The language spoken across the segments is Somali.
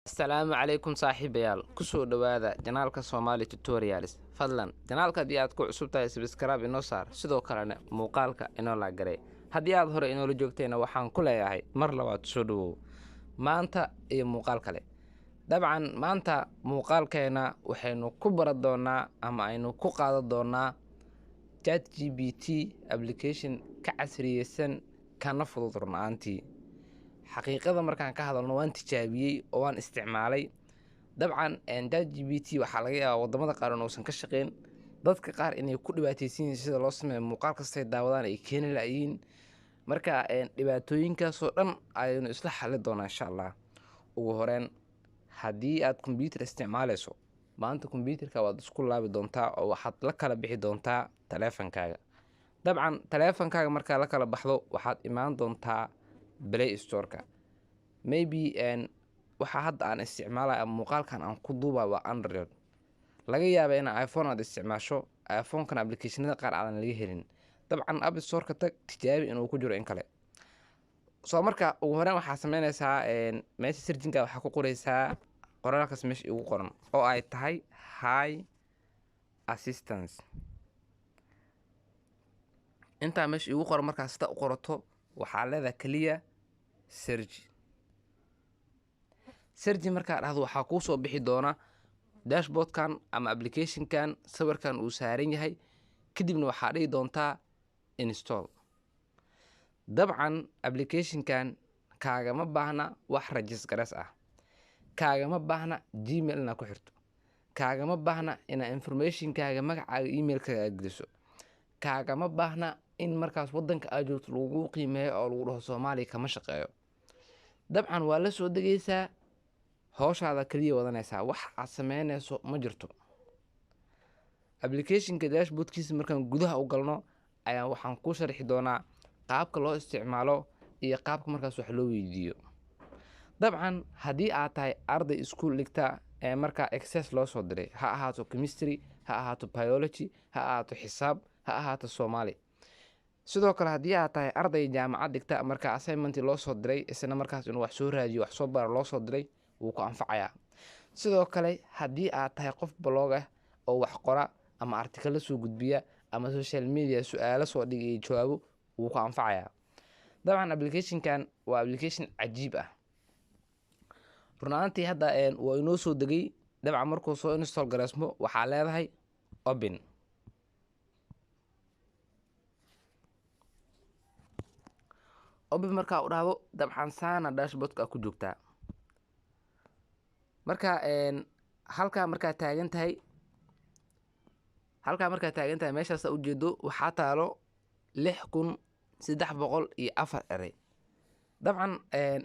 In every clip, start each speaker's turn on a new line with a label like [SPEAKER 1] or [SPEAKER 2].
[SPEAKER 1] Asalaamu calaykum saaxiibayaal kusoo dhawaada janaalka Somali Tutorials fadlan janaalka haddii aad ku cusub tahay subscribe inoo saar sidoo kalena muuqaalka inoo la garay haddii aad hore inoola joogtayna waxaan ku leeyahay mar labaad soo dhawow maanta iyo muuqaal kale dabcan maanta muuqaalkeena waxaynu ku baran doonaa ama aynu ku qaadan doonaa ChatGPT application ka casriyeysan kana fudud run ahaantii xaqiiqada markaan ka hadalno waan tijaabiyey oo waan isticmaalay dabcan ChatGPT waxaa laga yaabaa wadamada qaar inuusan ka shaqeyn dadka qaar inay ku dhibaataysan yihiin sida loo sameeyo muuqaal kastay daawadaan ay keeni la'yihiin marka dhibaatooyinkaasoo dhan ayaynu isla xalli doonaa insha allah ugu horeyn haddii aad computer isticmaalayso maanta computerka waad isku laabi doontaa oo waxaad la kala bixi doontaa taleefankaaga dabcan taleefankaaga markaa la kala baxdo waxaad imaan doontaa Play Store-ka maybe waxa hadda aan isticmaalay ama muuqaalkan aan ku duubay waa Android laga yaabaa in iPhone aad isticmaasho iPhone-kan applicationada qaar aan laga helin dabcan App Store-ka tag tijaabi inuu ku jiro in kale soo marka ugu horreyn waxaa sameynaysaa meesha searching-ka waxaa ku qoraysaa qoraalkaas meesha ugu qoran oo ay tahay Hi Assistance inta meesha ugu qoran markaa sida u qorato waxaa leedahay kaliya search markaa dhahdo waxaa kuu soo bixi doona dashboardkan ama applicationkan sawirkan uu saaran yahay kadibna waxaa dhihi doontaa install dabcan applicationkan kaagama baahna wax rajisgareys ah kaagama baahna gmail inaad ku xirto kaagama baahna inaad informationkaaga magacaaga emailkaaga aad geliso kaagama baahna in markaas wadanka aad joogto lagu qiimeeyo oo lagu dhaho Soomaaliya kama shaqeeyo dabcan waa la soo degaysaa hawshaada kaliya wadanaysaa wax aad sameynayso ma jirto applicationka dashboardkiisa markaan gudaha u galno ayaa waxaan ku sharxi doonaa qaabka loo isticmaalo iyo qaabka markaas wax loo weydiiyo dabcan haddii aad tahay arday iskuul dhigta ee markaa access loo soo diray ha ahaato chemistry ha ahaato biology ha ahaato xisaab ha ahaato Soomaali sidoo kale haddii aad tahay arday jaamacad dhigta marka assignment loo soo diray isna markaas inuu wax soo raadiyo wax soo baro loo soo diray wuu ku anfacayaa sidoo kale haddii aad tahay qof blog ah oo wax qora ama article soo gudbiya ama social media su'aalo soo dhigay jawaabo wuu ku anfacayaa dabcan applicationkan waa application cajiib ah runaantii hadda waa inoo soo degay dabcan markuu soo install gareysmo waxaa leedahay open markaa u dhahdo dabcan saana dashboardka ku joogtaa marka halkaa markaa taagan tahay meeshaas u jeedo waxaa taalo 6304 eray dabcan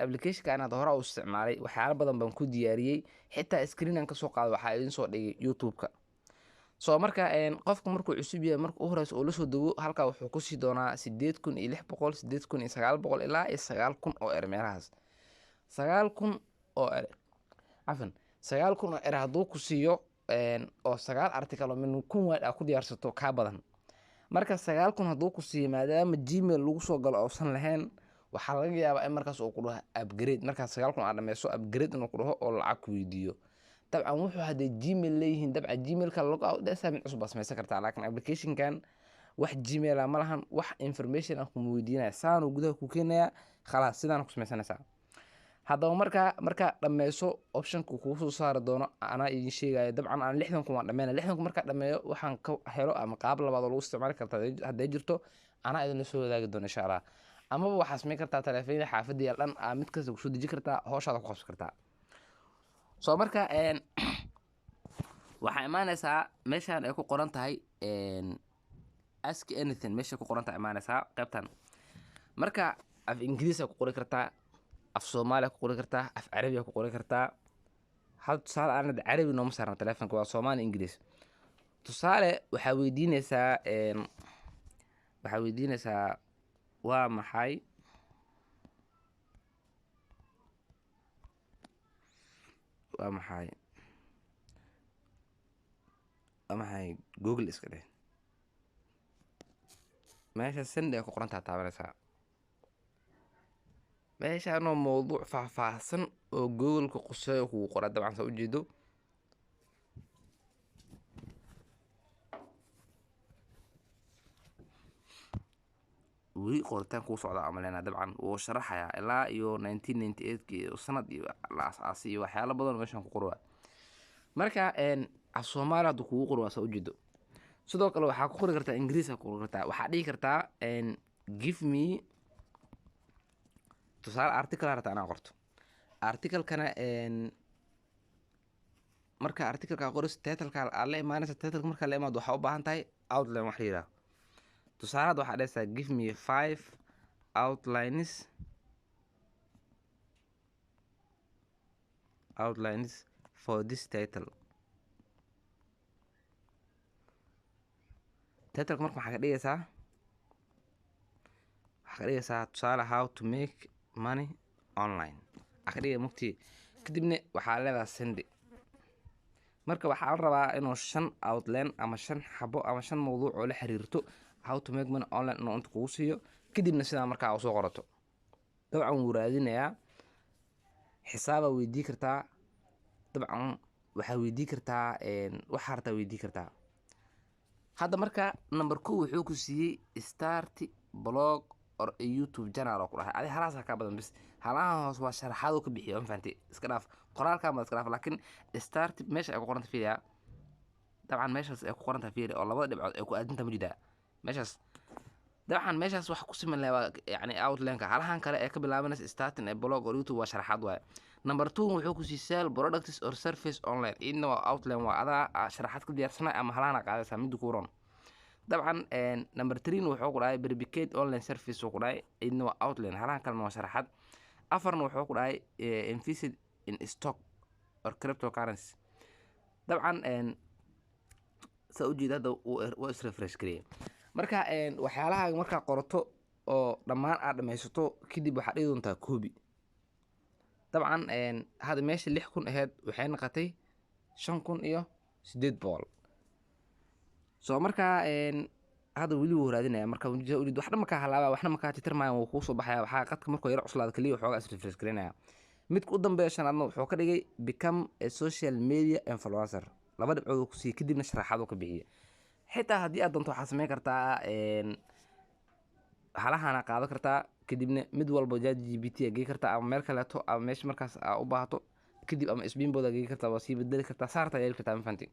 [SPEAKER 1] applicationka inaad hore u isticmaalay waxyaalo badan baan ku diyaariyey xitaa screenan ka soo qaado waxaa idin soo dhigay YouTube-ka soo marka qofku markuu cusub yahay marka u horeyso oo la soo dago halka wuxuu ku sii doonaa 8600 8900 ilaa 9000 oo meelahaas 9000 oo afan 9000 oo hadduu ku siiyo oo 9 article oo min kun word ku diyaarsato ka badan marka 9000 hadduu ku siiyo maadaama gmail lagu soo galo oo san lahayn waxaa laga yaabaa in markaas uu ku dhaho upgrade marka 9000 aad dhamayso upgrade inuu ku dhaho oo lacag ku weydiiyo dabcan wuxuu haday gmail leeyihiin dabcan gmailka log dheesa mid cusub samaysan kartaa laakiin applicationkan wax gmail ma lahan wax information ah kuma weydiinaya saanu gudaha ku keenaya khalaas sidaan ku samaysanaysaa haddaba marka dhameyso optionka kugu soo saari doono ana idin sheegaya dabcan aan 60 kuma dhameeyna 60 marka dhameeyo waxaan ka helo ama qaab labaad oo lagu isticmaali kartaa haday jirto ana idin soo wadaagi doono insha Allah ama waxaad sameyn kartaa taleefanada xaafadda dhan mid kasta ku soo deji kartaa hawshaada ku qabsan kartaa soo marka waxaa imaanaysaa meeshaan ay ku qoran tahay ask anything meesha ku qoran tahay imaanaysaa qaybtan marka af Ingiriisi ku qori kartaa af Soomaali ku qori kartaa af Carabi ku qori kartaa hal tusaale aan Carabi nooma saarna taleefanka waa Soomaali Ingiriis tusaale waxaa weydiinaysaa waa maxay Google iska dheh meesha send ay ku qoran tahay taabanaysaa meeshaan oo mowduuc faahfaahsan oo googolka quseeyo kugu qora dabcan saa ujeedo. weli qoritaan kuu socda amalena dabcan wuu sharaxayaa ilaa iyo 1998 iyo sanad iyo la asaasi iyo waxyaalo badan meeshaan ku qorwa. marka af Soomaali haduu kugu qoro waa saa ujeedo. sidoo kale waxaa ku qori kartaa ingiriis ku qori kartaa. waxaa dhihi kartaa give me tusaale article harta anaa qorto article-kana marka article-ka qoris title-ka la imaanaysa title-ka marka la imaado waxaa u baahan tahay outline wax la yiraahdo. tusaale waxaa dhahaysaa give me 5 outlines for this title. title marka waxaa ka dhigaysaa tusaale how to make money online ka dhigay mugti kadibna waxaa leedahay send. marka waxaa la rabaa inuu 5 outline ama 5 xabo ama 5 mowduuc oo la xiriirto how to make money online inuu inta kugu siiyo kadibna sidaa markaa u soo qorato. dabcan wuu raadinayaa xisaaba weydii kartaa dabcan waxaa weydii kartaa waxa harta weydii kartaa. hadda marka number 2 wuxuu ku siiyey start blog or a YouTube channel oo ku dhahay adi halaas ka badan bis halahan hoos waa sharaxaad ka bixiyo fahanti iska dhaaf qoraalka ma iska dhaaf laakiin start meesha ay ku qoranta fiiriya dabcan meeshaas ay ku qoranta fiiri oo labada dhibcood ay ku aadinta mujida meeshaas dabcan meeshaas wax ku siman leh yani outline-ka halahan kale ee ka bilaabanaysa starting a blog or YouTube waa sharaxaad waay. number 2 wuxuu ku siiyey sell products or service online idna waa outline waa adaa sharaxaad ka diyaarsanay ama halana qaadaysa mid ku ron. dabcan number 3 wuxuu ku dhahay replicate online service ku dhahay idna waa outline halahan kalena waa sharaxaad. afarna wuxuu ku dhahay invest in stock or cryptocurrency. dabcan saa ujeedada waa is refresh gareeyay. marka waxyaalaha marka qorato oo dhamaan aad dhamaysato kadib waxa dhigi doontaa copy. dabcan hada meesha 6000 ahayd waxay noqotay 5800. soo marka hada weli wuu raadinaya marka wax dhamma ka halaaba waxna ma ka tirtirmaayo wuu ku soo baxaya waxa qadka markuu yar cuslaada kaliya waxoogaa is refresh gareynaya. midka u dambeeya shanaadna wuxuu ka dhigay become a social media influencer laba dhibcood ku sii kadibna sharaxaad uu ka bixiyay. xitaa haddii aad doonto waxaad samayn kartaa halahana qaadan kartaa kadibna mid walba ChatGPT gey kartaa ama meel kaleeto ama meesha markaas u baahato kadib ama isbiinbooda gey kartaa waa sii bedeli kartaa saarta yeeli kartaa mafanti.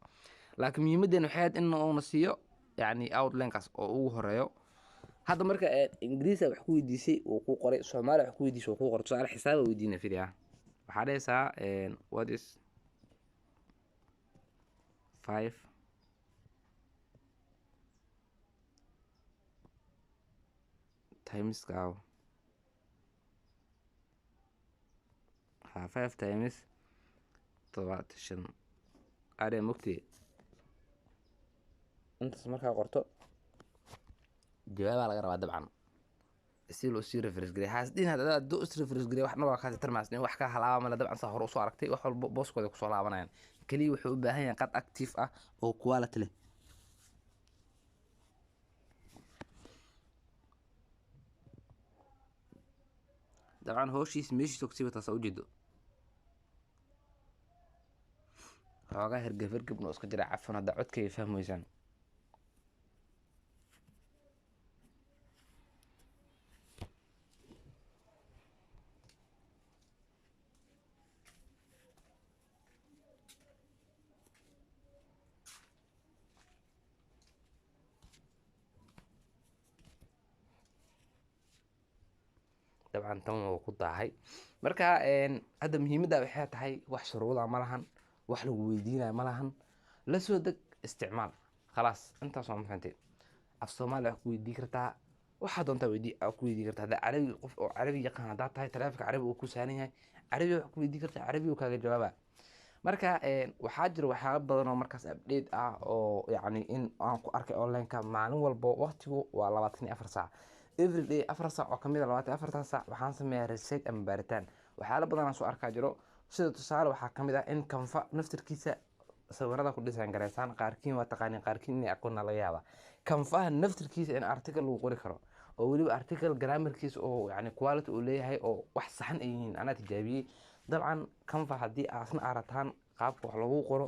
[SPEAKER 1] laakiin muhiimadeena waxay ahayd in uu nasiyo yani outline-kaas oo ugu horeeyo. hadda marka ingiriisi wax ku weydiisay uu ku qoray Soomaali wax ku weydiisay uu ku qoray tusaale xisaab weydiina fiiriya waxaa dhahaysaa what is 5 times cow 5 times 7 are mugti intaas markaa qorto jawaabaa laga rabaa dabcan si loo sii refresh gareey haasdiin hadda doo is refresh gareey waxna waa ka tirtirmaasnay wax ka halaaba ma dabcan saa hore u soo aragtay wax walba booskooda ku soo laabanayaan kaliya wuxuu u baahan yahay qad active ah oo quality leh. dabcan howshiis meeshiisa ku sii wataa saa ujeedo xoogaa hergeb iska jira cafan hadda codkay fahmaysaan. dabcan tan wuu ku daahay marka hadda muhiimadda waxay tahay wax shuruuda ma lahan wax lagu weydiinayo ma lahan la soo deg isticmaal khalaas intaas waa mafahantay. af Soomaali wax ku weydii kartaa waxa doontaa ku weydii kartaa hadda carabi qof oo carabi yaqaan hadda tahay taleefanka carabi uu ku saaran yahay carabi wax ku weydii kartaa carabi uu kaaga jawaaba. marka waxaa jira waxyaalo badan oo markaas update ah oo yani in aan ku arkay online-ka maalin walba waqtigu waa 24 saac every day 4 saac oo kamid ah 24 saac waxaan sameeyaa research ama baaritaan waxyaalo badan aan soo arkaa jiro. sida tusaale waxaa kamid ah in Canva naftirkiisa sawirada ku design gareysaan qaarkiin waa taqaaniin qaarkiin inay aqoon laga yaaba Canva naftirkiisa in article lagu qori karo oo weliba article grammarkiisa oo yani quality uu leeyahay oo wax saxan ay yihiin anaa tijaabiyey. dabcan Canva haddii aasna arataan qaabka wax lagu qoro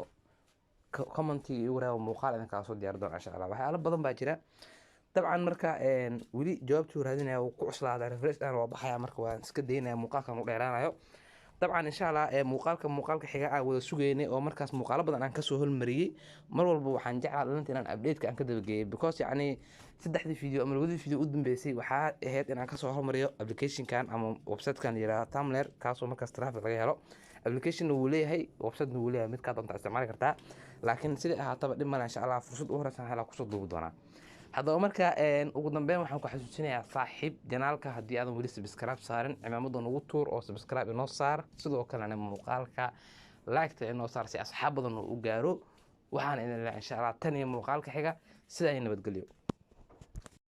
[SPEAKER 1] commentiga iyo wareeba muuqaal idin kala soo diyaar doona insha Allah. waxyaalo badan baa jira dabcan marka weli jawaabtuu raadinaya wuu ku cuslaadaa refresh aan waa baxaya marka waan iska daynaya muuqaalkan u dheeraanayo. dabcan insha Allah muuqaalka xiga aan wada sugaynay oo markaas muuqaalo badan aan kasoo hormariyey mar walba waxaan jeclaa dhalinta inaan update-ka aan ka dabageeyo because yacni saddexdii video ama labadii video u dambeysay waxaa ahayd inaan kasoo hormariyo application-kan ama website-kan la yidhahdo Tumblr kaasoo markaas traffic laga helo. application wuu leeyahay website-na wuu leeyahay midkaa doonta isticmaali kartaa laakiin sidii ahaataba dhib male insha Allah fursad u horeysan helaa kusoo duubi doonaa. haddaba marka ugu dambeyn waxaan ku xasuusinayaa saaxiib janaalka haddii aadan weli subscribe saarin cimaamada nagu tuur oo subscribe inoo saar sidoo kalena muuqaalka like-ta inoo saar si asxaab badan u gaaro waxaan idin leeyahay insha Allah tan iyo muuqaalka xiga sidaa nabadgelyo.